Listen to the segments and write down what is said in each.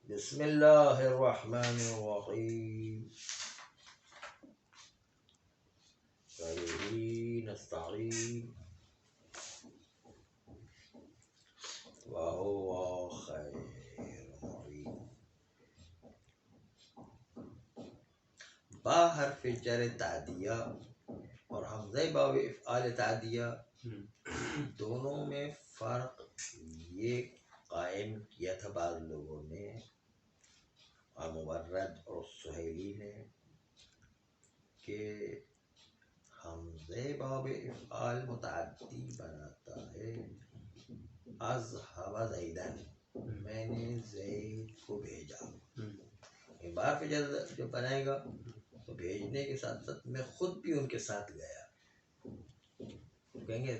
بسم اللہ الرحمن الرحیم وبه نستعین وهو خیر معین. با حرف جر تعدیہ اور حمزہ باب افعال تعدیہ دونوں میں فرق یہ قائم کیا تھا بعض لوگوں نے اور مبرد اور سہیلی نے کہ حمزہ باب افعال متعدی بناتا ہے اذهب زیدن، میں نے زید کو بھیجا. بار فجر جو بنائے گا تو بھیجنے کے ساتھ ساتھ میں خود بھی ان کے ساتھ گیا. کہیں گے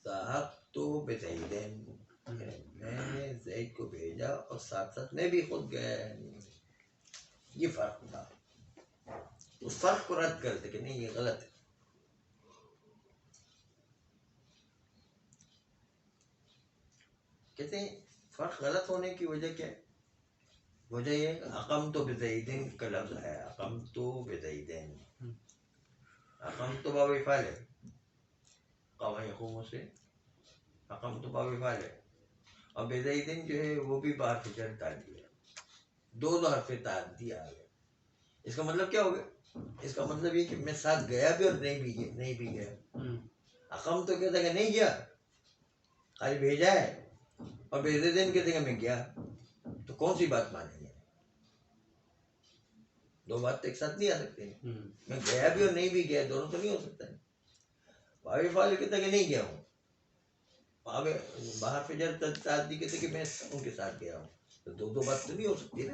ذهبت بزیدن، میں نے زید کو بھیجا اور ساتھ ساتھ میں بھی خود گیا. یہ فرق تھا. اس فرق کو رد کرتے کہ نہیں یہ غلط ہے. کہتے ہیں فرق غلط ہونے کی وجہ کیا ہے؟ وجہ یہ ہے اقمت بزیدن کا لفظ ہے. اقمت بزیدن، اقمت باب افعال ہے. قام یقوم سے اقمت باب افعال ہے اور بزیدن جو ہے وہ بھی بار فجر تعدی ہے. دو حرف تعدی آ گئے. اس کا مطلب کیا ہو گیا؟ اس کا مطلب یہ کہ میں ساتھ گیا بھی اور نہیں بھی گیا. اقمت تو کہتا کہ نہیں گیا، خالی بھیجا ہے، اور بزیدن کہتے کہ میں گیا. تو کون سی بات مانیں گے؟ دو بات ایک ساتھ نہیں آ سکتے. میں گیا بھی اور نہیں بھی گیا، دونوں تو نہیں ہو سکتا. باب فعال کہتا کہ نہیں گیا ہوں، باہر فجر تعدی کہتے کہ میں ان کے ساتھ گیا ہوں. تو دو بات تو نہیں ہو سکتی نا.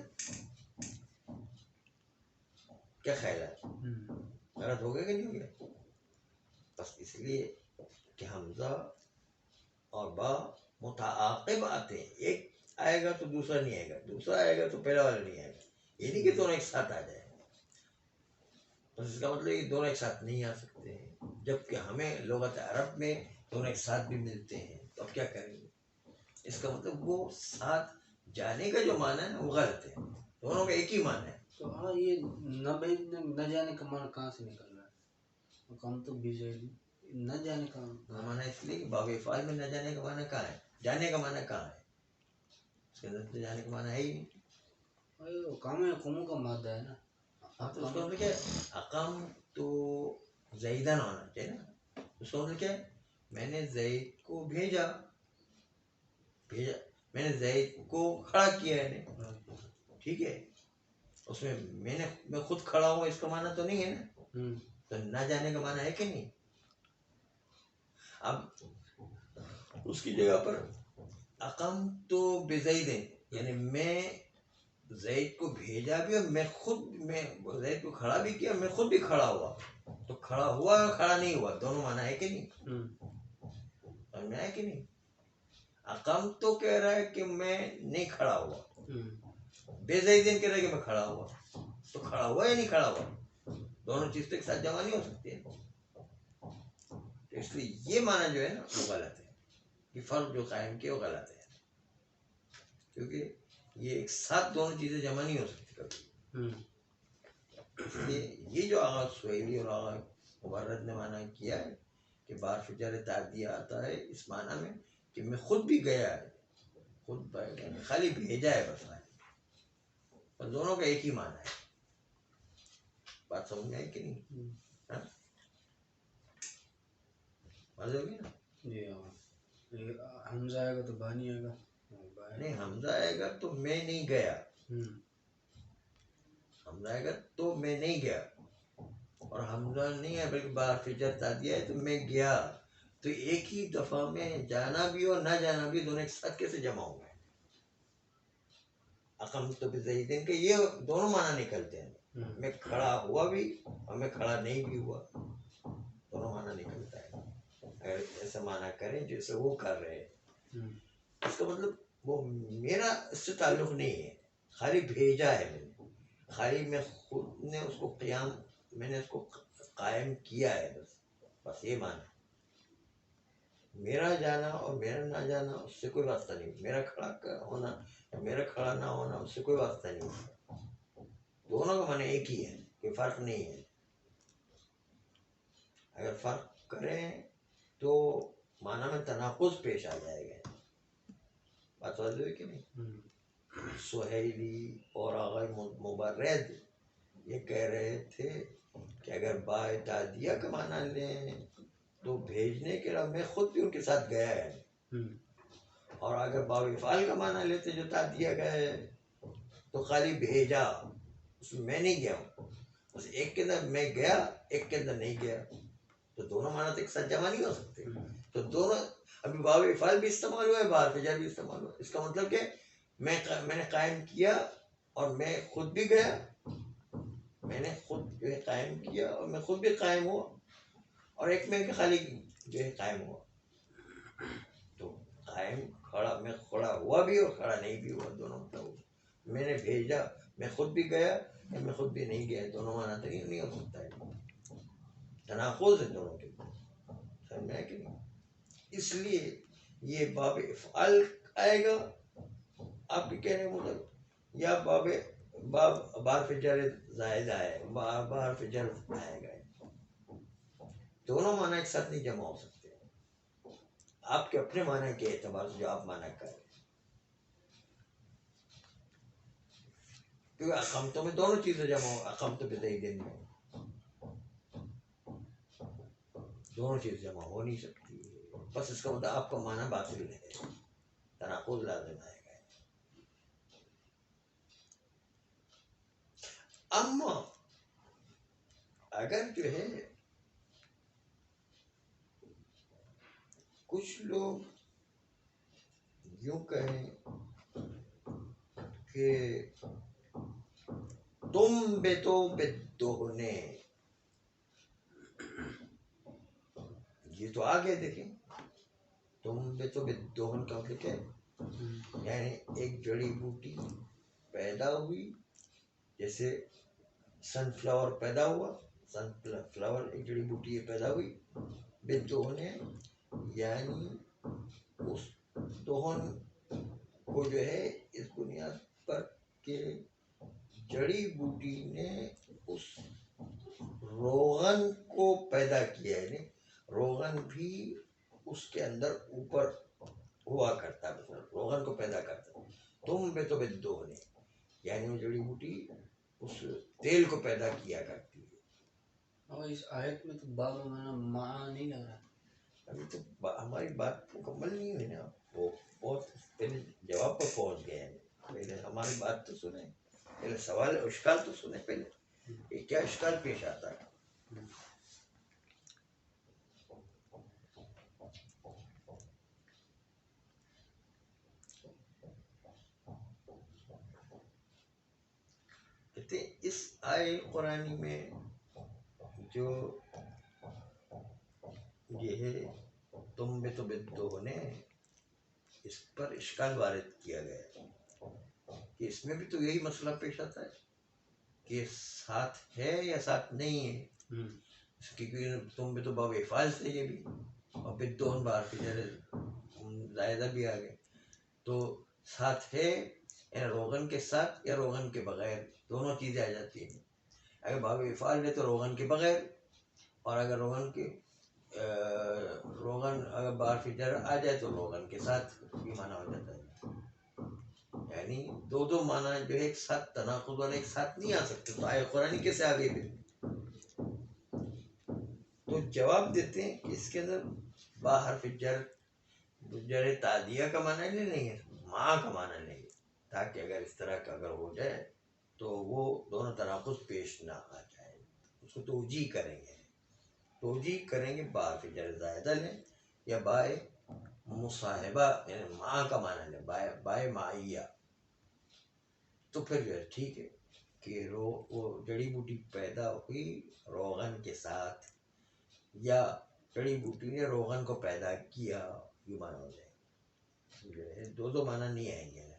کیا خیال ہے؟ غلط ہو گیا کہ نہیں ہو گیا؟ بس اس لیے کہ حمزہ اور با متعاقب آتے ہیں. ایک آئے گا تو دوسرا نہیں آئے گا، دوسرا آئے گا تو پہلا والا نہیں آئے گا. یہ نہیں کہ دونوں ایک ساتھ آ جائے. بس اس کا مطلب یہ دونوں ایک ساتھ نہیں آ سکتے ہیں، جبکہ ہمیں لغت عرب میں دونوں ایک ساتھ بھی ملتے ہیں. تو اب کیا کریں گے؟ اس کا مطلب وہ ساتھ جانے کا جو معنی ہے نا وہ غلط ہے. دونوں کا ایک ہی معنی ہے. تو ہاں یہ نہ جانے کا معنی کہاں سے نکل رہا ہے؟ کم تو نہ جانے کا معنی اس لیے کہ باب افعال میں نہ جانے کا معنی کہاں ہے؟ جانے کا معنی کہاں ہے؟ اس کے اندر تو جانے کا معنی ہے ہی نہیں. کام قوموں کا مادہ ہے نا. تو اس کا مطلب کیا ہے؟ اقام تو زیدن ہونا چاہیے نا. اس کا مطلب کیا ہے؟ میں نے زید کو بھیجا، میں نے زید کو کھڑا کیا ہے. ٹھیک ہے، اس میں میں خود کھڑا ہوں اس کا معنی تو نہیں ہے نا. تو نہ جانے کا معنی ہے کہ نہیں؟ اب اس کی جگہ پر اقمت بزیدن یعنی میں زید کو بھیجا بھی اور میں زید کو کھڑا بھی کیا، میں خود بھی کھڑا ہوا. تو کھڑا ہوا اور کھڑا نہیں ہوا دونوں معنی ہے کہ نہیں؟ اور میں ہے کہ نہیں؟ اقمت تو کہہ رہا ہے کہ میں نہیں کھڑا ہوا، بزیدن کہہ رہا ہے کہ میں کھڑا ہوا. تو کھڑا ہوا یا نہیں کھڑا ہوا؟ دونوں چیز تو ایک ساتھ جمع نہیں ہو سکتی ہے. تو اس لیے یہ معنی جو ہے نا وہ غلط ہے. یہ فرق جو قائم کیا وہ غلط ہے، کیونکہ یہ ایک ساتھ دونوں چیزیں جمع نہیں ہو سکتی کبھی. اس لیے یہ جو آغاز سہیلی اور آغاز مبرد نے معنی کیا ہے کہ بار فجر تعدیہ آتا ہے اس معنی میں کہ میں خود بھی گیا ہے، خود خالی بھیجا ہے بس. اور دونوں کا ایک ہی معنی ہے. بات سمجھ میں آئی کہ نہیں؟ بات ہوگی نا. جی ہاں. حمزہ آئے گا تو بانی آئے گا. نہیں، حمزہ آئے گا تو میں نہیں گیا. حمزہ آئے گا تو میں نہیں گیا، اور حمزہ نہیں ہے بلکہ بار فجر تعدیہ ہے تو میں گیا. تو ایک ہی دفعہ میں جانا بھی اور نہ جانا بھی دونوں ایک ساتھ کیسے جمع ہوں گے؟ اقمت بزیدن کے یہ دونوں معنی نکلتے ہیں. میں کھڑا ہوا بھی اور میں کھڑا نہیں بھی ہوا، دونوں معنی نکلتا ہے. اگر ایسا معنی کریں جیسے وہ کر رہے ہیں، اس کا مطلب وہ میرا اس سے تعلق نہیں ہے، خالی بھیجا ہے میں نے، خالی میں خود نے اس کو میں نے اس کو قائم کیا ہے. بس یہ معنی. میرا جانا اور میرا نہ جانا اس سے کوئی واسطہ نہیں، میرا کھڑا ہونا اور میرا کھڑا نہ ہونا اس سے کوئی واسطہ نہیں، دونوں کا معنی ایک ہی ہے، کوئی فرق نہیں ہے۔ اگر فرق کریں تو معنی میں تناقض پیش آ جائے گا، بات واضح ہوئی کہ نہیں؟ سہیلی اور آغا مبرد یہ کہہ رہے تھے کہ اگر بائے دادیہ کا معنی لیں تو بھیجنے کے علاوہ میں خود بھی ان کے ساتھ گیا ہے، اور اگر باب افعال کا معنی لیتے جو دادیہ کا ہے تو خالی بھیجا، اس میں نہیں گیا ہوں، بس ایک کے اندر میں گیا ایک کے اندر نہیں گیا، تو دونوں معنی تو ایک ساتھ جمع نہیں ہو سکتے، تو دونوں ابھی باب افعال بھی استعمال ہوا ہے، بار فجر بھی استعمال ہوا ہے، اس کا مطلب کہ میں نے قائم کیا اور میں خود بھی گیا، میں نے خود جو ہے قائم کیا اور میں خود بھی قائم ہوا، اور ایک میں خالی جو ہے قائم ہوا، تو قائم کھڑا میں کھڑا ہوا بھی اور کھڑا نہیں بھی ہوا، دونوں مطلب میں نے بھیجا میں خود بھی گیا یا میں خود بھی نہیں گیا، دونوں معنی تو نہیں ہو سکتا ہے، تناقض ہے دونوں کے، سمجھ میں ہے کہ نہیں؟ اس لیے یہ باب افعال آئے گا آپ کے کہنے مطلب، یا بار فجر زائد آئے، بار فجر آئے گا، دونوں معنی ایک ساتھ نہیں جمع ہو سکتے، آپ کے اپنے معنی کے اعتبار سے جو آپ معنی کریں، کیونکہ اقامتوں میں دونوں چیزیں جمع ہو، اقامتوں پہ صحیح دن میں دونوں چیز جمع ہو نہیں سکتی، بس اس کا مطلب آپ کا معنی باطل ہے، تناقض لازم آئے گا۔ اما اگر جو ہے کچھ لوگ یوں کہیں کہ تم بے تو بدہنے، یہ تو آگے دیکھیں، تم بے تو بدہن کا مطلب کیا ہے؟ یعنی ایک جڑی بوٹی پیدا ہوئی، جیسے سن فلاور پیدا ہوا، سن فلاور ایک جڑی بوٹی پیدا ہوئی، بدہنے یعنی اس دہن کو جو ہے اس بنیاد پر کہ جڑی بوٹی نے اس روغن کو پیدا کیا، یعنی روغن بھی اس کے اندر اوپر ہوا کرتا ہے، مثلا روغن کو پیدا کرتا ہے، تم بے تو بدہنے یعنی وہ جڑی بوٹی اس تیل کو پیدا کیا کرتی ہے۔ اور اس آیت میں تو باب معنی نہیں لگ رہا، ابھی تو ہماری بات مکمل نہیں ہوئی نا، وہ بہت پہلے جواب پر پہنچ گئے ہیں، پہلے ہماری بات تو سنیں، پہلے سوال اشکال تو سنیں، پہلے یہ کیا اشکال پیش آتا ہے۔ کہتے ہیں اس آئے قرآنی میں جو یہ ہے تم بے تو بدہنے، اس پر اشکال وارد کیا گیا ہے کہ اس میں بھی تو یہی مسئلہ پیش آتا ہے کہ ساتھ ہے یا ساتھ نہیں ہے، کیونکہ تم بھی تو باب افعال سے یہ بھی، اور بدہن بار فجر زائدہ بھی آ گئے، تو ساتھ ہے یعنی روغن کے ساتھ یا روغن کے بغیر، دونوں چیزیں آ جاتی ہیں، اگر باب افعال ہے تو روغن کے بغیر، اور اگر روغن اگر بار فجر آ جائے تو روغن کے ساتھ بھی معنی ہو جاتا ہے، یعنی دو معنی جو ہے ایک ساتھ تناقض والے ایک ساتھ نہیں آ سکتے، تو آئے قرآن کیسے آگے بھی؟ تو جواب دیتے ہیں کہ اس کے اندر باہر فجر جر تعدیہ کا معنی نہیں ہے، ماں کا معنی نہیں ہے، تاکہ اگر اس طرح کا اگر ہو جائے تو وہ دونوں تناقض پیش نہ آ جائے، اس کو توجیہ کریں گے باہر فجر زائدہ لیں یا بائے مصاحبہ یعنی ماں کا معنی لیں، بائے معیہ، تو پھر جو ہے ٹھیک ہے کہ وہ جڑی بوٹی پیدا ہوئی روغن کے ساتھ یا جڑی بوٹی نے روغن کو پیدا کیا، یہ معنی ہو جائے، جو ہے دو معنی نہیں آئیں گے۔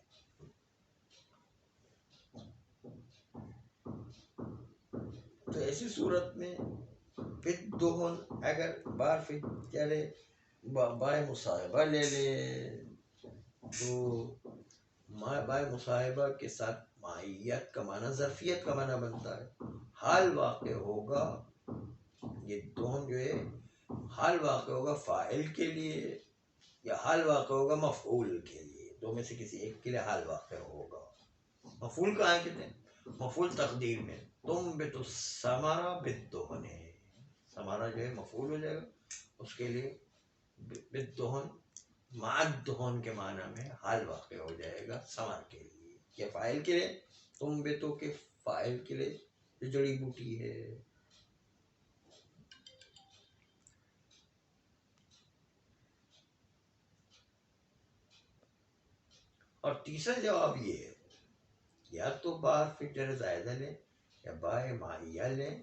تو ایسی صورت میں بدہن اگر بار فجر بائے مصاحبہ لے لیں تو بائے مصاحبہ کے ساتھ ماہیت کا معنی ظرفیت کا معنی بنتا ہے. حال واقع ہوگا، یہ دون جو ہے حال واقع ہوگا فاعل کے لیے یا حال واقع ہوگا مفعول کے لیے، دو میں سے کسی ایک کے لیے حال واقع ہوگا. مفعول کہاں کہتے ہیں؟ مفعول تقدیر میں تم بے تو سمارا بالدہن ہے، سمارا جو ہے مفعول ہو جائے گا، اس کے لیے بالدہن معد دہن کے معنی میں حال واقع ہو جائے گا ثمر کے لیے یا فاعل کے لیے. تم بے تو کے فاعل کے لیے جو جڑی بوٹی ہے. اور تیسرا جواب یہ ہے، یا تو با فجر زائدہ لیں یا بائے ماہیہ لیں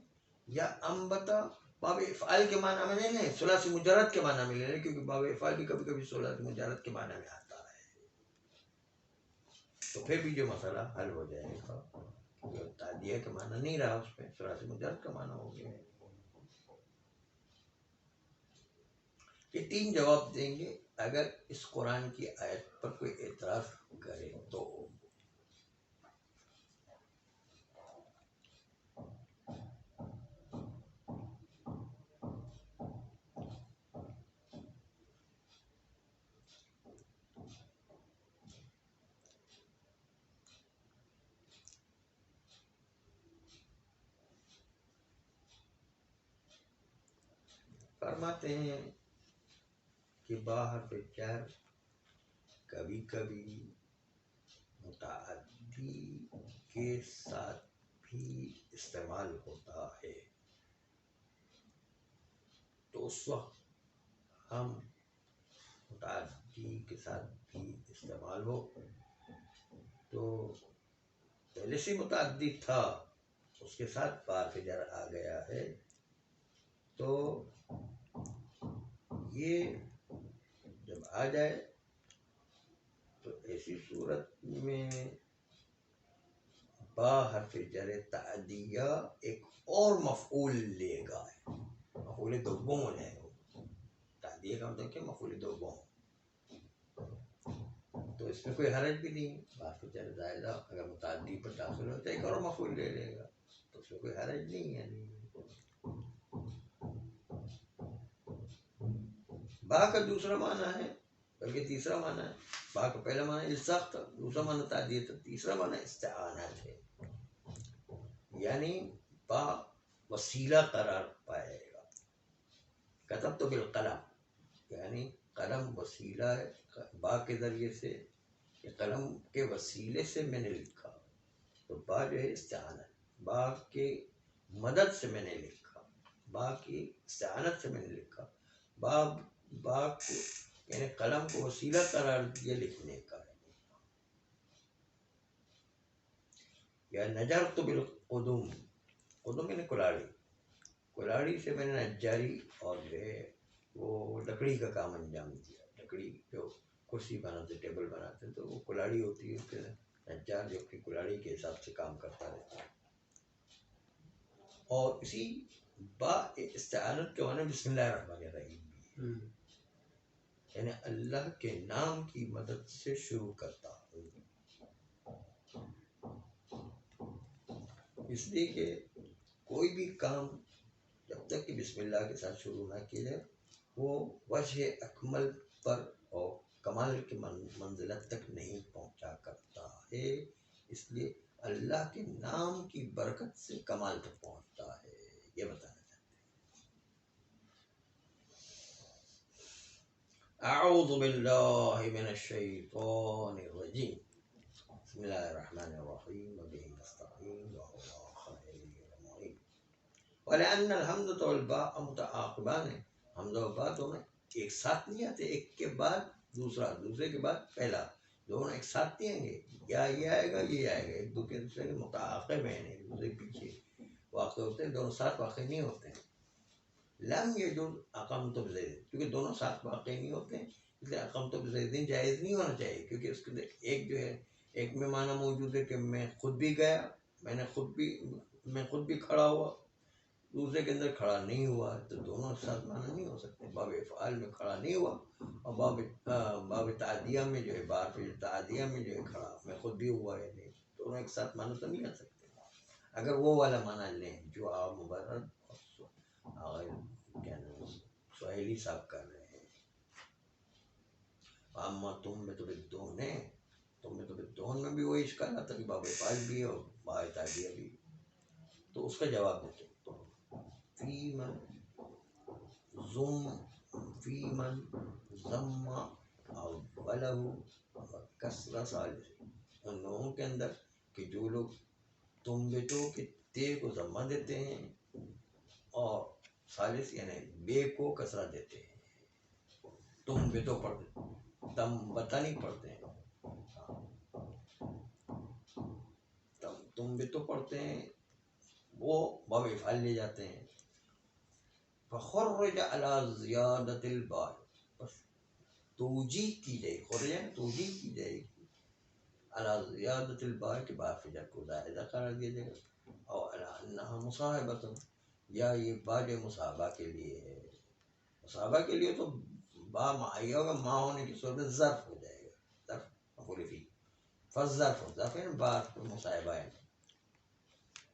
یا انبتا باب افعال کے معنی میں نہیں لیں، ثلاثی مجرد کے معنی میں لے لیں، کیونکہ باب افعال بھی کبھی کبھی ثلاثی مجرد کے معنی میں آتا ہے. تو پھر بھی جو مسئلہ حل ہو جائے گا، جو تعدیہ کا معنی نہیں رہا، اس میں ثلاثی مجرد کا معنی ہو گیا. یہ تین جواب دیں گے اگر اس قرآن کی آیت پر کوئی اعتراض کرے تو. فرماتے ہیں کہ با حرف جر کبھی کبھی متعدی کے ساتھ بھی استعمال ہوتا ہے، تو اس وقت ہم متعدی کے ساتھ بھی استعمال ہو تو پہلے سے متعدی تھا، اس کے ساتھ با حرف جر آ گیا ہے، تو یہ جب آ جائے تو ایسی صورت میں با حرف جر تعدیہ ایک اور مفعول لے گا، مفعول دوم ہو جائے گا. تعدیہ کا مطلب کیا؟ مفعول دوم. تو اس میں کوئی حرج بھی نہیں، با حرف جر زائدہ اگر متعدی پر داخل ہوتا ہے ایک اور مفعول لے لے گا، تو اس میں کوئی حرج نہیں ہے. با کا دوسرا معنی ہے، بلکہ تیسرا معنی ہے. با کا پہلا معنی الصاق تھا، دوسرا معنی تعدیہ تھا، تیسرا معنی استعانت ہے. یعنی با وسیلہ قرار پائے گا. کتب تو بالقلم، یعنی قلم وسیلہ ہے، با کے ذریعے سے یا قلم کے وسیلے سے میں نے لکھا، تو با جو ہے استعانت، با کے مدد سے میں نے لکھا، با کی استعانت سے میں نے لکھا. با کو یعنی قلم کو وسیلہ قرار دیا لکھنے کا. یا نجرت بالقدوم، قدوم یعنی کلاڑی، کلاڑی سے میں نے نجاری اور جو ہے وہ لکڑی کا کام انجام دیا. لکڑی جو کرسی بناتے ٹیبل بناتے تو وہ کلاڑی ہوتی ہے، پھر نجار جو کہ کلاڑی کے حساب سے کام کرتا رہتا ہے. اور اسی با استعانت کے معنی بسم اللہ الرحمن الرحیم بھی، یعنی اللہ کے نام کی مدد سے شروع کرتا ہوں. اس لیے کہ کوئی بھی کام جب تک کہ بسم اللہ کے ساتھ شروع نہ کیا جائے وہ وجہ اکمل پر اور کمال کی منزلت تک نہیں پہنچا کرتا ہے. اس لیے اللہ کے نام کی برکت سے کمال تک پہنچتا ہے، یہ بتانا چاہتے ہیں. اعوذ باللہ من الشیطان الرجیم، بسم اللہ الرحمن الرحیم وبہ نستعین وهو خیر المعین. ولأن الحمد والباء متعاقبان ہیں، حمد و با دونوں ایک ساتھ نہیں آتے، ایک کے بعد دوسرا، دوسرے کے بعد پہلا، دونوں ایک ساتھ نہیں آئیں گے. یا یہ آئے گا یہ آئے گا، ایک دوسرے کے متعاقب ہیں، ایک دوسرے کے پیچھے واقع ہوتے ہیں، دونوں ساتھ واقع نہیں ہوتے ہیں. لم یجوز اقامت بزید، کیونکہ دونوں ساتھ واقع نہیں ہوتے ہیں، اس لیے اقامت بزید جائز نہیں ہونا چاہیے، کیونکہ اس کے ایک جو ہے ایک میں معنی موجود ہے کہ میں خود بھی گیا، میں خود بھی کھڑا ہوا، دوسرے کے اندر کھڑا نہیں ہوا تو دونوں ایک ساتھ معنی نہیں ہو سکتے. باب افعال میں کھڑا نہیں ہوا اور باب تعدیہ میں جو ہے بار پہ تعدیہ میں جو ہے کھڑا میں خود بھی ہوا ہے نہیں، دونوں ایک ساتھ معنی تو نہیں آ سکتے. اگر وہ والا معنی لیں جو آپ مبرد اور کیا نام سہیلی صاحب کر رہے ہیں، اما تم میں تو بدون ہے، تم میں تو بدون میں بھی وہی اشکال آتا کہ باب افعال بھی اور باب تعدیہ بھی. تو اس کا جواب دیتے تو فی من ضم اولہ کسر ثالث، ان لوگوں کے اندر کہ جو لوگ تم بیٹو کے تے کو ضمہ دیتے ہیں اور ثالث یعنی بے کو کسرہ دیتے ہیں. تم بیٹو پڑھتے، تم بتا نہیں پڑھتے ہیں، تم بیٹو پڑھتے ہیں، وہ باب افعال لے جاتے ہیں. فخرج علی زیادت الباء، بس توجیہ کی جائے، خرج توجیہ کی جائے گی علی زیادت الباء کے بعد فجر کو زائدہ قرار دیا جائے گا، اور علی انہا مصاحبۃ، یا یہ با جو مصاحبہ کے لیے ہے. مصاحبہ کے لیے تو با معیہ ہوگا، ما ہونے کی صورت میں ظرف ہو جائے گا، ظرف مفعول فی، فالظرف ظرف ہے با مصاحبہ ہے.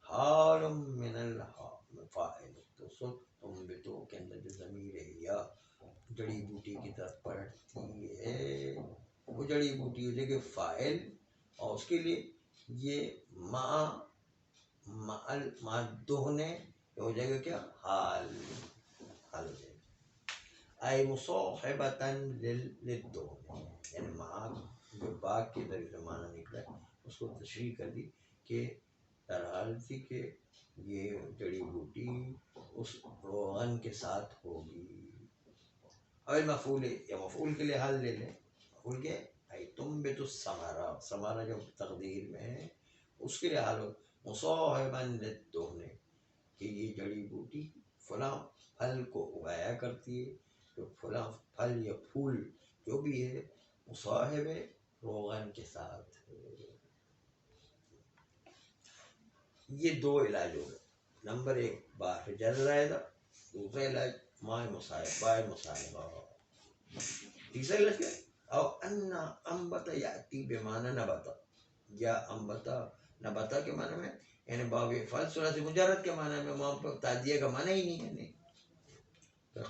حال من الفاعل، تو سو تم بیٹو کے اندر جو ضمیر ہے یا جڑی بوٹی کی طرف پلٹتی ہے، وہ جڑی بوٹی ہو جائے گی فاعل، اور اس کے لیے یہ مع دہنے ہو جائے گا کیا حال، حال ہو جائے گا. اے مصاحبتاً للدہن، یعنی مع جو باغ کے ذریعے سے معنی نکلا ہے اس کو تشریح کر دی کہ در حال تھی کہ یہ جڑی بوٹی اس روغن کے ساتھ ہوگی. اور مفعول یا مفعول کے لیے حال لے لیں، مفعول کے اے تم بے تو سمارا، سمارا جو تقدیر میں ہے اس کے لیے حال ہو مصاحباً للدہن، کہ یہ جڑی بوٹی فلاں پھل کو اگایا کرتی ہے، جو فلاں پھل یا پھول جو بھی ہے مصاحب روغن کے ساتھ ہے. یہ دو علاج ہو گئے. نمبر ایک باہ جر زائدہ، دوسرا علاج مائے مصاحب بائے مصاحبہ. تیسرا علاج کیا ہے؟ او انا انبت یاتی بمعنی نبتا، یا انبتا نبتا کے معنی میں یعنی باب افعال ثلاثی مجرد کے معنی میں وہاں پر تعدیہ کا معنی ہی نہیں ہے. نہیں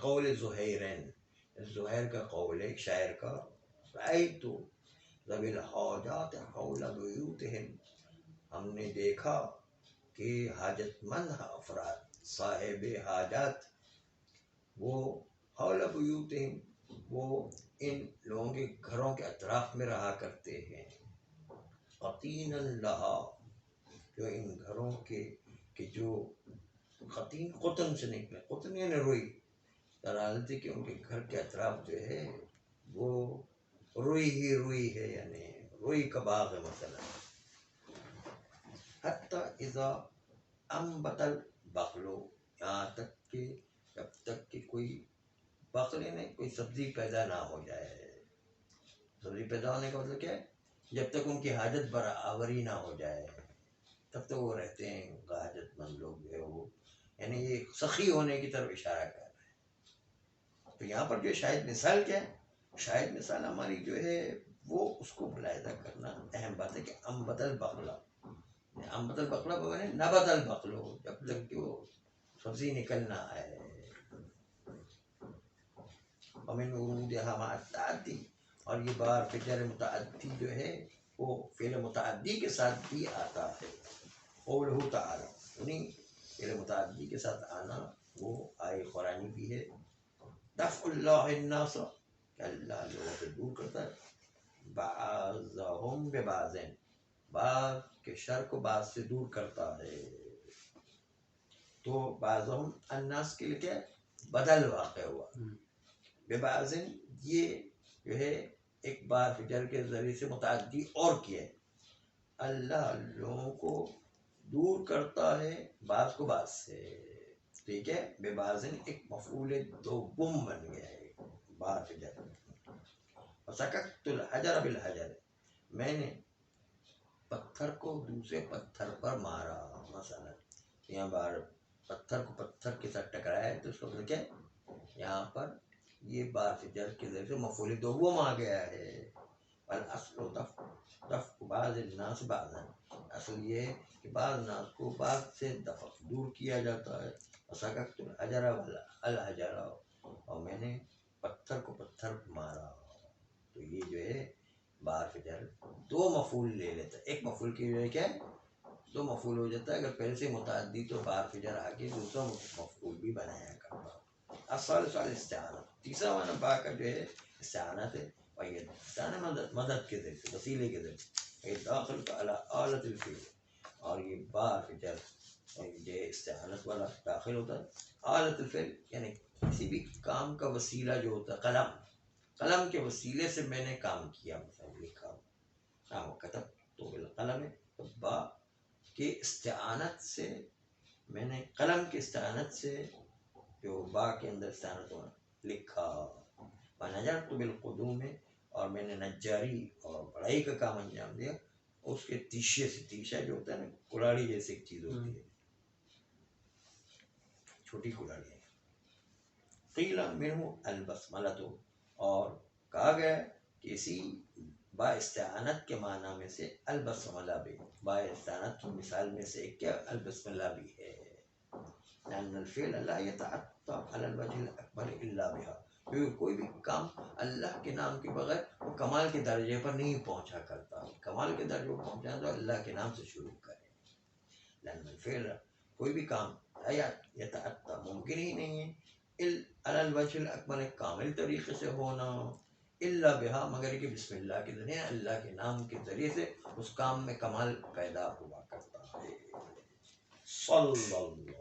قول زہیرین، زہیر کا قول ایک شاعر کا، رأیت ذوی الحاجات حول بیوتہم، ہم نے دیکھا کہ حاجت مند افراد صاحب حاجات وہ حول بیوتہم، وہ ان لوگوں کے گھروں کے اطراف میں رہا کرتے ہیں. قطینا لہا، جو ان گھروں کے کہ جو قطین قطن سے نکلے، قطن یعنی روئی، دلالت ہے کہ ان کے گھر کے اطراف جو ہے وہ روئی ہی روئی ہے، یعنی روئی کا باغ ہے مثلا. حتی اذا انبت البقلو، یہاں تک کہ جب تک کہ کوئی بقلے نہیں کوئی سبزی پیدا نہ ہو جائے. سبزی پیدا ہونے کا مطلب کیا ہے؟ جب تک ان کی حاجت برآوری نہ ہو جائے تب تک وہ رہتے ہیں. ان کا حاجت مند لوگ جو ہے وہ یعنی یہ سخی ہونے کی طرف اشارہ کر رہے ہیں. تو یہاں پر جو شاید مثال کیا ہے؟ شاید مثال ہماری جو ہے وہ اس کو ملاحظہ کرنا اہم بات ہے کہ انبت البقلہ، انبت البقلہ بنے نبت البقلو، جب تک کہ وہ سبزی نکلنا ہے. ومن ورودها مع التعدی، اور یہ بار فعل متعدی جو ہے وہ فعل متعدی کے ساتھ بھی آتا ہے. قولہ تعالی، یعنی فعل متعدی کے ساتھ آنا وہ آئے قرآنی بھی ہے. دفع اللہ الناس، کہ اللہ لوگوں سے دور کرتا ہے، بعضهم ببعض، بعض کے شر کو بعض سے دور کرتا ہے. تو بعضهم الناس کے لیے کیا بدل واقع ہوا، ببعض یہ جو ہے ایک بار فجر کے ذریعے سے متعدی اور کیا ہے. اللہ لوگوں کو دور کرتا ہے بعض کو بعض سے، ٹھیک ہے. ببعض ایک مفعول دوم بن گیا ہے بار فجر. فسککت الحجر بالحجر، میں نے پتھر کو دوسرے پتھر پر مارا. مثلا یہاں بار پتھر کو پتھر کے ساتھ ٹکرایا ہے تو اس کا مطلب کیا ہے؟ یہاں پر یہ بارف جر کے ذریعے سے مفعول دوم آ گیا ہے. الاصل دفع بعض الناس بعضا، اصل یہ ہے کہ بعض ناس کو بعض سے دفع دور کیا جاتا ہے. وسککت الحجر والحجر، اور میں نے پتھر کو پتھر مارا. تو یہ جو ہے بارف جر دو مفعول لے لیتا ہے. ایک مفعول کی جو ہے کیا ہے؟ دو مفعول ہو جاتا ہے. اگر پہلے سے متعدی تو بارف جر آگے دوسرا مفعول بھی بنایا کرتا. الثالث الاستعانت، تیسرا معنی با کا جو ہے استعانت ہے. اور یہ استعانت مدد کے ذریعے، وسیلے کے ذریعے. یہ داخل کا آلت الفعل، اور یہ بارف جر یہ استعانت والا داخل ہوتا ہے. آلت الفعل یعنی کسی بھی کام کا وسیلہ جو ہوتا ہے. قلم کے وسیلے سے میں نے کام کیا، مثلا لکھا. کتب تو بالقلم ہے. با کے استعانت سے میں نے، قلم کے استعانت سے جو با کے اندر استعانت ہوا، لکھا. ونجرت بالقدوم، اور میں نے نجاری اور بڑائی کا کام انجام دیا. اس کے تیشے سے، تیشہ جو ہوتا ہے نا کلاڑی جیسی ایک چیز ہوتی ہے، چھوٹی کلاڑی ہے. قیل منہ البسملۃ، اور کہا گیا کہ اسی با استعانت کے معنی میں سے البسملہ بھی، با استعانت کی مثال میں سے ایک کیا البسملہ بھی ہے. لأن الفعل لا يتعطى على الوجه الأكبر إلا بها، کیونکہ کوئی بھی کام اللہ کے نام کے بغیر وہ کمال کے درجے پر نہیں پہنچا کرتا. کمال کے درجے پر پہنچانا تو اللہ کے نام سے شروع کرے. لأن الفعل، کوئی بھی کام يتعطى ممکن ہی نہیں ہے على الوجه الأكمل، کامل طریقے سے ہونا، الا بها، مگر کہ بسم اللہ کے ذریعے، اللہ کے نام کے ذریعے سے اس کام میں کمال پیدا ہوا کرتا ہے. صلی اللہ